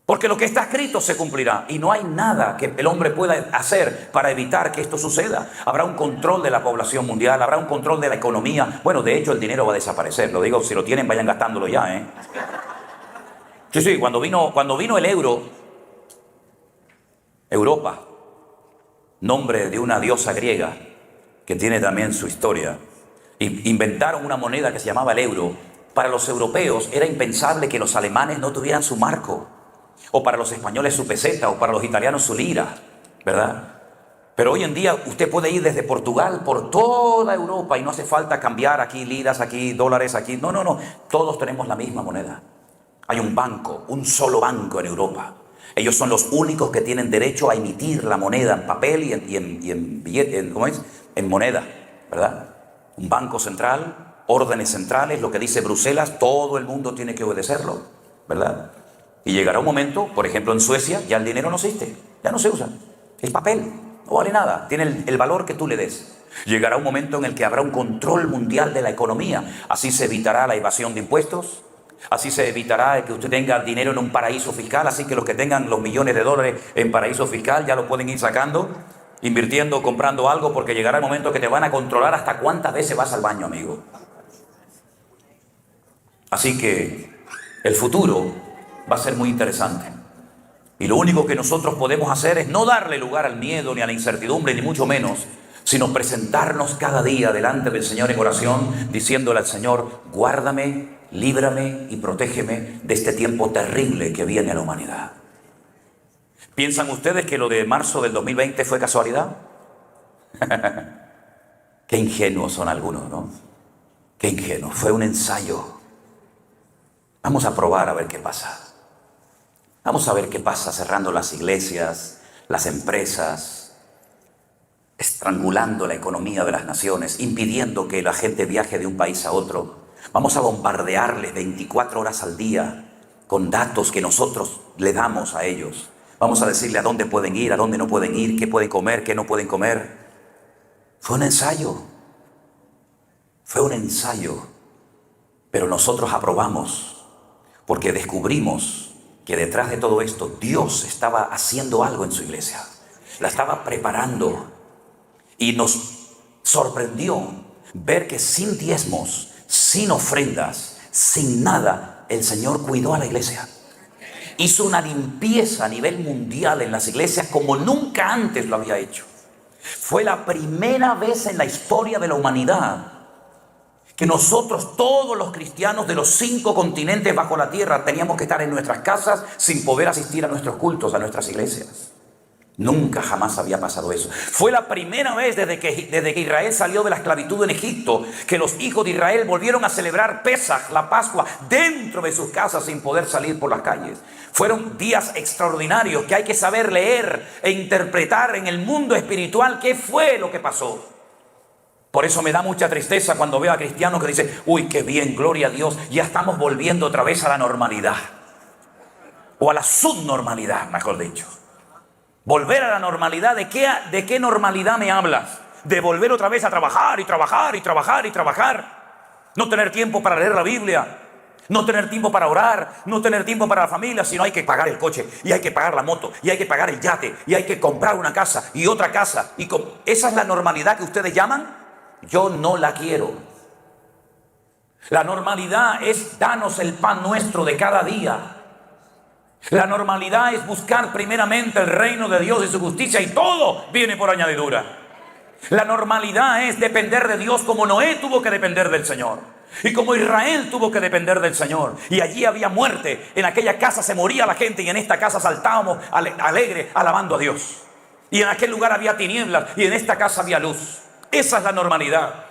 Porque lo que está escrito se cumplirá y no hay nada que el hombre pueda hacer para evitar que esto suceda. Habrá un control de la población mundial, habrá un control de la economía. Bueno, de hecho el dinero va a desaparecer. Lo digo, si lo tienen vayan gastándolo ya, ¿eh? Sí, cuando vino el euro, Europa, nombre de una diosa griega que tiene también su historia, inventaron una moneda que se llamaba el euro. Para los europeos era impensable que los alemanes no tuvieran su marco, o para los españoles su peseta, o para los italianos su lira, ¿verdad? Pero hoy en día usted puede ir desde Portugal por toda Europa y no hace falta cambiar aquí liras, aquí dólares, aquí. No. Todos tenemos la misma moneda. Hay un banco, un solo banco en Europa. Ellos son los únicos que tienen derecho a emitir la moneda en papel y en billete, ¿cómo es? En moneda, ¿verdad? Un banco central, órdenes centrales, lo que dice Bruselas, todo el mundo tiene que obedecerlo, ¿verdad? Y llegará un momento, por ejemplo en Suecia, ya el dinero no existe, ya no se usa. El papel no vale nada, tiene el valor que tú le des. Llegará un momento en el que habrá un control mundial de la economía. Así se evitará la evasión de impuestos, así se evitará que usted tenga dinero en un paraíso fiscal, así que los que tengan los millones de dólares en paraíso fiscal ya lo pueden ir sacando, invirtiendo, comprando algo, porque llegará el momento que te van a controlar hasta cuántas veces vas al baño, amigo. Así que el futuro va a ser muy interesante. Y lo único que nosotros podemos hacer es no darle lugar al miedo, ni a la incertidumbre, ni mucho menos, sino presentarnos cada día delante del Señor en oración, diciéndole al Señor, guárdame, líbrame y protégeme de este tiempo terrible que viene a la humanidad. ¿Piensan ustedes que lo de marzo del 2020 fue casualidad? Qué ingenuos son algunos, ¿no? Qué ingenuos, fue un ensayo. Vamos a probar a ver qué pasa. Vamos a ver qué pasa cerrando las iglesias, las empresas, estrangulando la economía de las naciones, impidiendo que la gente viaje de un país a otro. Vamos a bombardearles 24 horas al día con datos que nosotros le damos a ellos. Vamos a decirle a dónde pueden ir, a dónde no pueden ir, qué pueden comer, qué no pueden comer. Fue un ensayo. Fue un ensayo. Pero nosotros aprobamos porque descubrimos que detrás de todo esto Dios estaba haciendo algo en su iglesia, la estaba preparando, y nos sorprendió ver que sin diezmos, sin ofrendas, sin nada, el Señor cuidó a la iglesia. Hizo una limpieza a nivel mundial en las iglesias como nunca antes lo había hecho. Fue la primera vez en la historia de la humanidad que nosotros, todos los cristianos de los 5 continentes bajo la tierra, teníamos que estar en nuestras casas sin poder asistir a nuestros cultos, a nuestras iglesias. Nunca jamás había pasado eso. Fue la primera vez desde que Israel salió de la esclavitud en Egipto que los hijos de Israel volvieron a celebrar Pesaj, la Pascua, dentro de sus casas sin poder salir por las calles. Fueron días extraordinarios que hay que saber leer e interpretar en el mundo espiritual qué fue lo que pasó. Por eso me da mucha tristeza cuando veo a cristianos que dicen, uy, qué bien, gloria a Dios, ya estamos volviendo otra vez a la normalidad. O a la subnormalidad, mejor dicho. Volver a la normalidad, ¿de qué normalidad me hablas? De volver otra vez a trabajar y trabajar y trabajar y trabajar. No tener tiempo para leer la Biblia, no tener tiempo para orar, no tener tiempo para la familia, sino hay que pagar el coche, y hay que pagar la moto, y hay que pagar el yate, y hay que comprar una casa y otra casa. ¿Esa es la normalidad que ustedes llaman? Yo no la quiero. La normalidad es danos el pan nuestro de cada día. La normalidad es buscar primeramente el reino de Dios y su justicia, y todo viene por añadidura. La normalidad es depender de Dios como Noé tuvo que depender del Señor, y como Israel tuvo que depender del Señor. Y allí había muerte, en aquella casa se moría la gente, y en esta casa saltábamos alegre alabando a Dios. Y en aquel lugar había tinieblas, y en esta casa había luz. Esa es la normalidad.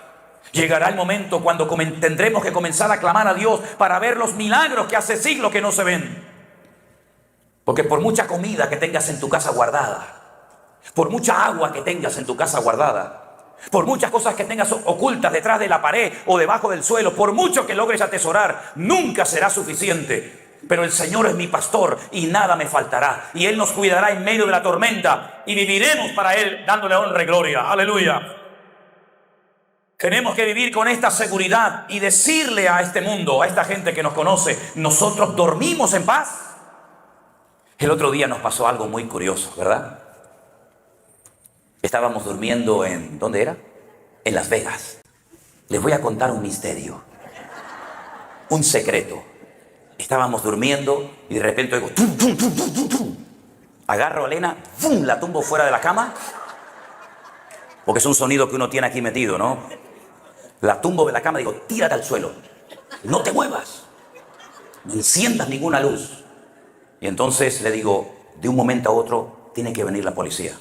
Llegará el momento cuando tendremos que comenzar a clamar a Dios para ver los milagros que hace siglos que no se ven. Porque por mucha comida que tengas en tu casa guardada, por mucha agua que tengas en tu casa guardada, por muchas cosas que tengas ocultas detrás de la pared o debajo del suelo, por mucho que logres atesorar, nunca será suficiente Pero el Señor es mi pastor y nada me faltará. Y Él nos cuidará en medio de la tormenta y viviremos para Él dándole honra y gloria. Aleluya. Tenemos que vivir con esta seguridad y decirle a este mundo, a esta gente que nos conoce, nosotros dormimos en paz. El otro día nos pasó algo muy curioso, ¿verdad? Estábamos durmiendo en... ¿dónde era? En Las Vegas. Les voy a contar un misterio, un secreto. Estábamos durmiendo y de repente oigo tum, tum, tum, tum, tum, tum. Agarro a Elena, ¡fum!, la tumbo fuera de la cama, porque es un sonido que uno tiene aquí metido, ¿no? La tumbo de la cama y digo, tírate al suelo, no te muevas, no enciendas ninguna luz. Y entonces le digo, de un momento a otro tiene que venir la policía.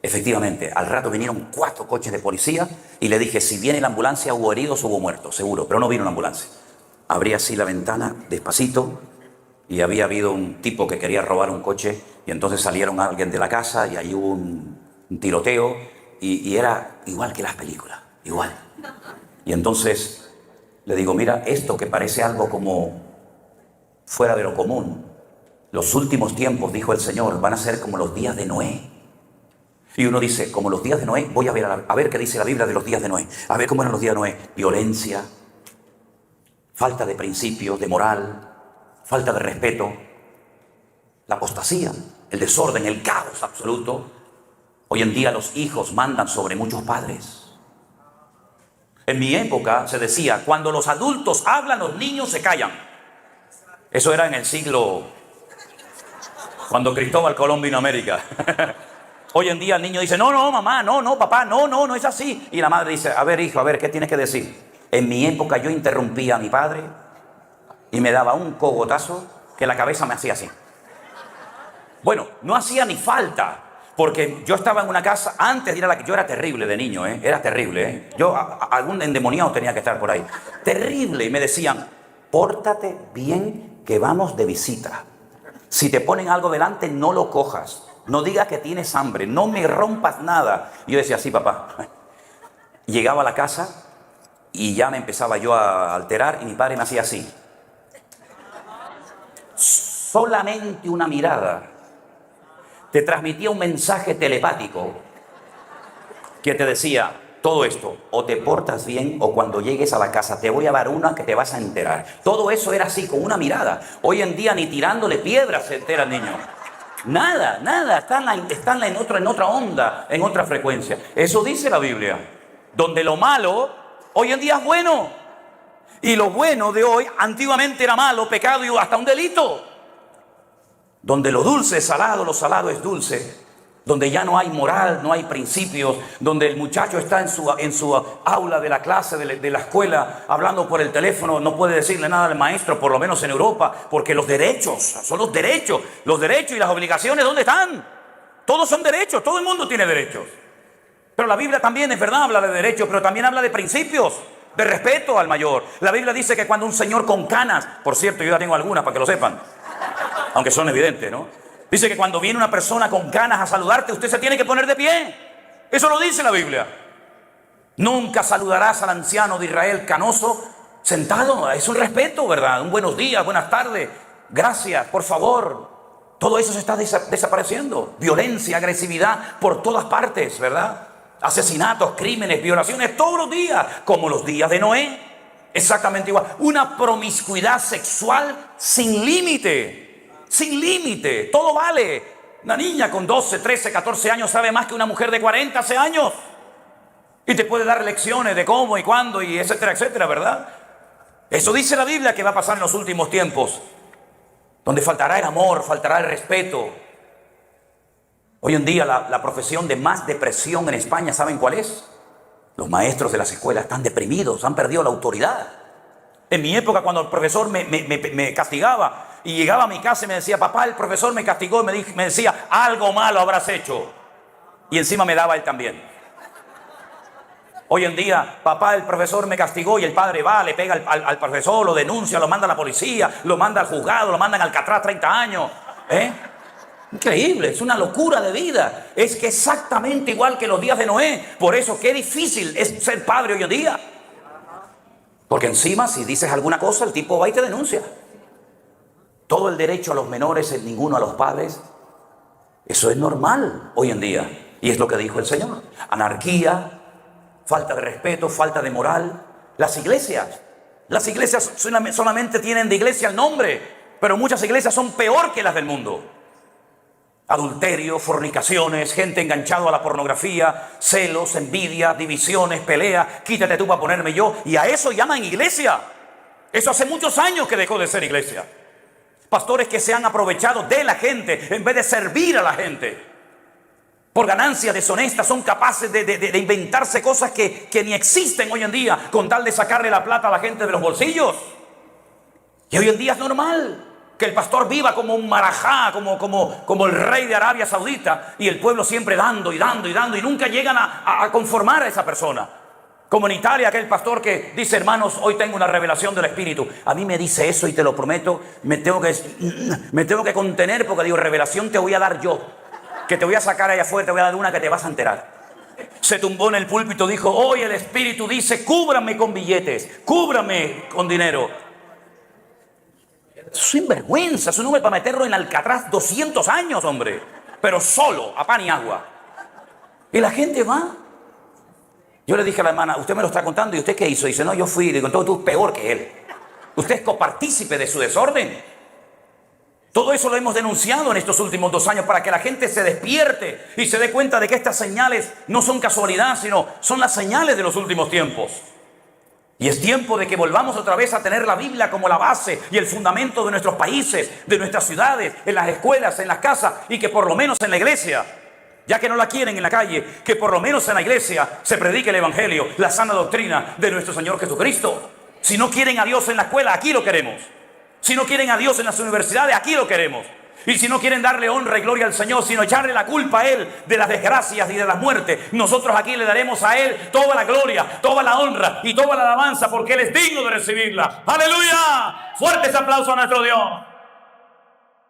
Efectivamente, al rato vinieron 4 coches de policía y le dije, si viene la ambulancia, hubo heridos, hubo muertos, seguro, pero no vino una ambulancia. Abrí así la ventana, despacito, y había habido un tipo que quería robar un coche, y entonces salieron alguien de la casa, y ahí hubo un tiroteo, y era igual que las películas, igual. Y entonces le digo, mira, esto que parece algo como fuera de lo común, los últimos tiempos, dijo el Señor, van a ser como los días de Noé. Y uno dice, como los días de Noé, voy a ver qué dice la Biblia de los días de Noé, a ver cómo eran los días de Noé. Violencia, falta de principios, de moral, falta de respeto, la apostasía, el desorden, el caos absoluto. Hoy en día los hijos mandan sobre muchos padres. En mi época se decía, cuando los adultos hablan, los niños se callan. Eso era en el siglo, cuando Cristóbal Colón vino a América. Hoy en día el niño dice, no, no, mamá, no, no, papá, no, no, no es así. Y la madre dice, a ver, hijo, a ver, ¿qué tienes que decir? En mi época yo interrumpía a mi padre y me daba un cogotazo que la cabeza me hacía así. Bueno, no hacía ni falta, porque yo estaba en una casa, antes de ir a la que yo era terrible de niño, era terrible, yo algún endemoniado tenía que estar por ahí. Terrible, y me decían, pórtate bien que vamos de visita. Si te ponen algo delante, no lo cojas. No digas que tienes hambre, no me rompas nada. Y yo decía, sí, papá. Llegaba a la casa y ya me empezaba yo a alterar y mi padre me hacía así. Solamente una mirada te transmitía un mensaje telepático que te decía todo esto, o te portas bien o cuando llegues a la casa te voy a dar una que te vas a enterar. Todo eso era así, con una mirada. Hoy en día ni tirándole piedras se entera el niño. Nada, nada, están en otra onda, en otra frecuencia. Eso dice la Biblia, donde lo malo hoy en día es bueno y lo bueno de hoy antiguamente era malo, pecado y hasta un delito. Donde lo dulce es salado, lo salado es dulce. Donde ya no hay moral, no hay principios. Donde el muchacho está en su aula de la clase, de la escuela, hablando por el teléfono, no puede decirle nada al maestro, por lo menos en Europa, porque los derechos, son los derechos. Los derechos y las obligaciones, ¿dónde están? Todos son derechos, todo el mundo tiene derechos. Pero la Biblia también, es verdad, habla de derechos, pero también habla de principios, de respeto al mayor. La Biblia dice que cuando un señor con canas, por cierto, yo ya tengo algunas para que lo sepan, aunque son evidentes, ¿no? Dice que cuando viene una persona con canas a saludarte, usted se tiene que poner de pie. Eso lo dice la Biblia. Nunca saludarás al anciano de Israel canoso sentado. Es un respeto, ¿verdad? Un buenos días, buenas tardes, gracias, por favor. Todo eso se está desapareciendo. Violencia, agresividad por todas partes, ¿verdad? Asesinatos, crímenes, violaciones todos los días, como los días de Noé. Exactamente igual. Una promiscuidad sexual sin límite. Sin límite, todo vale. Una niña con 12, 13, 14 años sabe más que una mujer de 40, hace años. Y te puede dar lecciones de cómo y cuándo y etcétera, etcétera, ¿verdad? Eso dice la Biblia que va a pasar en los últimos tiempos. Donde faltará el amor, faltará el respeto. Hoy en día la profesión de más depresión en España, ¿saben cuál es? Los maestros de las escuelas están deprimidos, han perdido la autoridad. En mi época, cuando el profesor me castigaba y llegaba a mi casa y me decía, papá, el profesor me castigó y me decía, algo malo habrás hecho. Y encima me daba él también. Hoy en día, papá, el profesor me castigó y el padre va, le pega al profesor, lo denuncia, lo manda a la policía, lo manda al juzgado, lo mandan al Alcatraz 30 años. Increíble, es una locura de vida. Es que exactamente igual que los días de Noé. Por eso, qué difícil es ser padre hoy en día. Porque encima, si dices alguna cosa, el tipo va y te denuncia. todo el derecho a los menores, el ninguno a los padres. Eso es normal hoy en día. Y es lo que dijo el Señor. Anarquía, falta de respeto, falta de moral. Las iglesias solamente tienen de iglesia el nombre, pero muchas iglesias son peor que las del mundo. Adulterio, fornicaciones, gente enganchada a la pornografía, celos, envidia, divisiones, peleas, quítate tú para ponerme yo. Y a eso llaman iglesia. Eso hace muchos años que dejó de ser iglesia. Pastores que se han aprovechado de la gente en vez de servir a la gente. Por ganancias deshonestas son capaces de inventarse cosas que ni existen hoy en día con tal de sacarle la plata a la gente de los bolsillos. Y hoy en día es normal que el pastor viva como un marajá, como el rey de Arabia Saudita, y el pueblo siempre dando y dando y dando, y nunca llegan a conformar a esa persona. Como en Italia, aquel pastor que dice: hermanos, hoy tengo una revelación del Espíritu. A mí me dice eso y te lo prometo, me tengo que contener, porque digo, revelación te voy a dar yo, que te voy a sacar allá afuera, te voy a dar una que te vas a enterar. Se tumbó en el púlpito, dijo: hoy el Espíritu dice, cúbrame con billetes, cúbrame con dinero. Sinvergüenza, es un hombre para meterlo en Alcatraz 200 años, hombre, pero solo, a pan y agua. Y la gente va. Yo le dije a la hermana: usted me lo está contando, ¿y usted qué hizo? Dice: no, yo fui. Le digo: entonces tú peor que él. Usted es copartícipe de su desorden. Todo eso lo hemos denunciado en estos últimos 2 años para que la gente se despierte y se dé cuenta de que estas señales no son casualidad, sino son las señales de los últimos tiempos. Y es tiempo de que volvamos otra vez a tener la Biblia como la base y el fundamento de nuestros países, de nuestras ciudades, en las escuelas, en las casas, y que por lo menos en la iglesia, ya que no la quieren en la calle, que por lo menos en la iglesia se predique el Evangelio, la sana doctrina de nuestro Señor Jesucristo. Si no quieren a Dios en la escuela, aquí lo queremos. Si no quieren a Dios en las universidades, aquí lo queremos. Y si no quieren darle honra y gloria al Señor, sino echarle la culpa a Él de las desgracias y de las muertes, nosotros aquí le daremos a Él toda la gloria, toda la honra y toda la alabanza, porque Él es digno de recibirla. ¡Aleluya! Fuertes aplausos a nuestro Dios.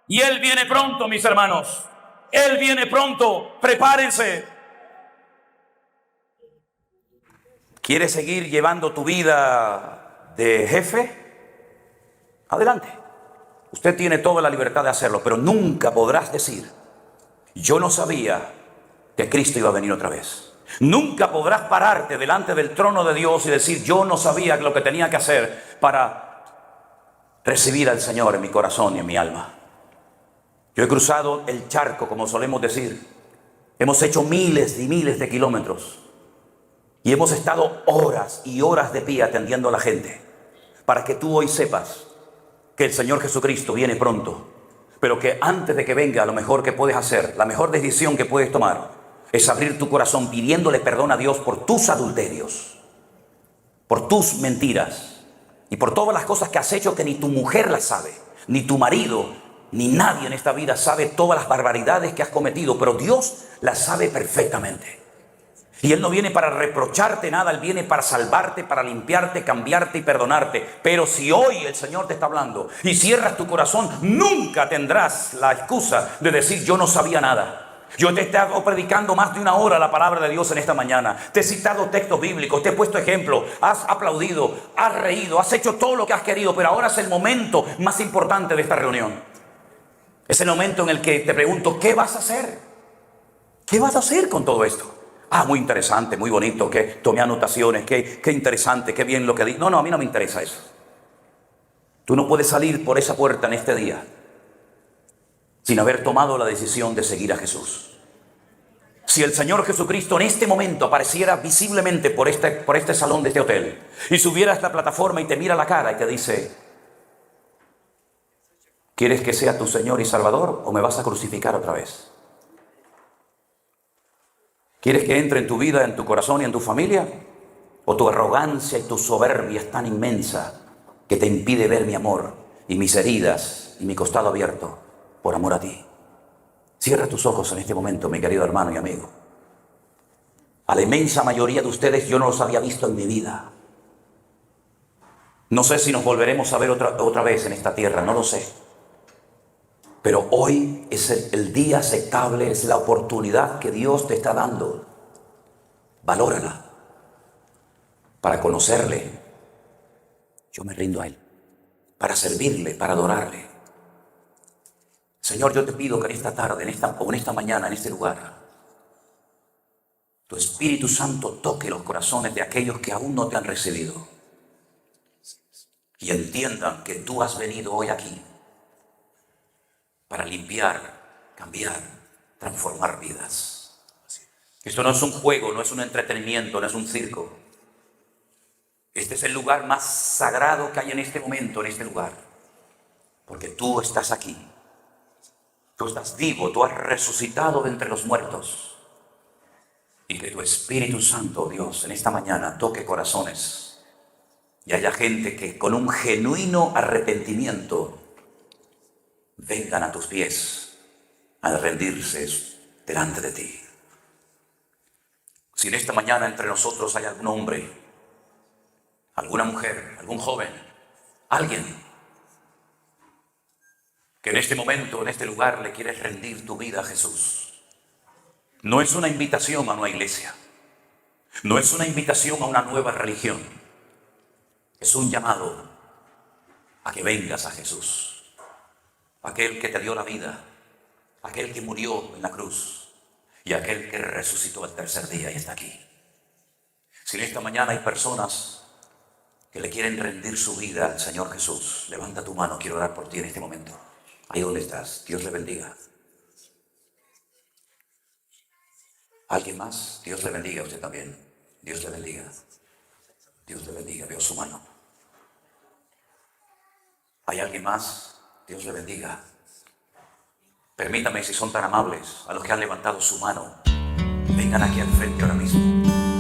Y Él viene pronto, mis hermanos. Él viene pronto. Prepárense. ¿Quieres seguir llevando tu vida de jefe? Adelante. Usted tiene toda la libertad de hacerlo, pero nunca podrás decir: yo no sabía que Cristo iba a venir otra vez. Nunca podrás pararte delante del trono de Dios y decir: yo no sabía lo que tenía que hacer para recibir al Señor en mi corazón y en mi alma. Yo he cruzado el charco, como solemos decir. Hemos hecho miles y miles de kilómetros y hemos estado horas y horas de pie atendiendo a la gente, para que tú hoy sepas que el Señor Jesucristo viene pronto, pero que antes de que venga, lo mejor que puedes hacer, la mejor decisión que puedes tomar, es abrir tu corazón pidiéndole perdón a Dios por tus adulterios, por tus mentiras y por todas las cosas que has hecho que ni tu mujer las sabe, ni tu marido, ni nadie en esta vida sabe todas las barbaridades que has cometido, pero Dios las sabe perfectamente. Y Él no viene para reprocharte nada, Él viene para salvarte, para limpiarte, cambiarte y perdonarte. Pero si hoy el Señor te está hablando y cierras tu corazón, nunca tendrás la excusa de decir: yo no sabía nada. Yo te he estado predicando más de 1 hora la palabra de Dios en esta mañana. Te he citado textos bíblicos, te he puesto ejemplo, has aplaudido, has reído, has hecho todo lo que has querido, pero ahora es el momento más importante de esta reunión. Es el momento en el que te pregunto: ¿qué vas a hacer? ¿Qué vas a hacer con todo esto? Ah, muy interesante, muy bonito, que tomé anotaciones, qué interesante, qué bien lo que di. No, a mí no me interesa eso. Tú no puedes salir por esa puerta en este día sin haber tomado la decisión de seguir a Jesús. Si el Señor Jesucristo en este momento apareciera visiblemente por este salón de este hotel y subiera a esta plataforma y te mira la cara y te dice: ¿quieres que sea tu Señor y Salvador o me vas a crucificar otra vez? ¿Quieres que entre en tu vida, en tu corazón y en tu familia? ¿O tu arrogancia y tu soberbia es tan inmensa que te impide ver mi amor y mis heridas y mi costado abierto por amor a ti? Cierra tus ojos en este momento, mi querido hermano y amigo. A la inmensa mayoría de ustedes yo no los había visto en mi vida. No sé si nos volveremos a ver otra vez en esta tierra, no lo sé. Pero hoy es el día aceptable, es la oportunidad que Dios te está dando. Valórala para conocerle. Yo me rindo a Él, para servirle, para adorarle. Señor, yo te pido que en esta tarde, en esta mañana, en este lugar, tu Espíritu Santo toque los corazones de aquellos que aún no te han recibido y entiendan que tú has venido hoy aquí para limpiar, cambiar, transformar vidas. Esto no es un juego, no es un entretenimiento, no es un circo. Este es el lugar más sagrado que hay en este momento, en este lugar, porque tú estás aquí. Tú estás vivo, tú has resucitado de entre los muertos. Y que tu Espíritu Santo, Dios, en esta mañana toque corazones y haya gente que con un genuino arrepentimiento vengan a tus pies a rendirse delante de ti. Si en esta mañana entre nosotros hay algún hombre, alguna mujer, algún joven, alguien que en este momento, en este lugar, le quieres rendir tu vida a Jesús, no es una invitación a una iglesia, no es una invitación a una nueva religión, es un llamado a que vengas a Jesús, aquel que te dio la vida, aquel que murió en la cruz y aquel que resucitó al tercer día y está aquí. Si en esta mañana hay personas que le quieren rendir su vida al Señor Jesús, levanta tu mano, quiero orar por ti en este momento. Ahí donde estás, Dios le bendiga. ¿Alguien más? Dios le bendiga a usted también. Dios le bendiga. Dios le bendiga, veo su mano. ¿Hay alguien más? Dios le bendiga. Permítame, si son tan amables, a los que han levantado su mano, vengan aquí al frente ahora mismo.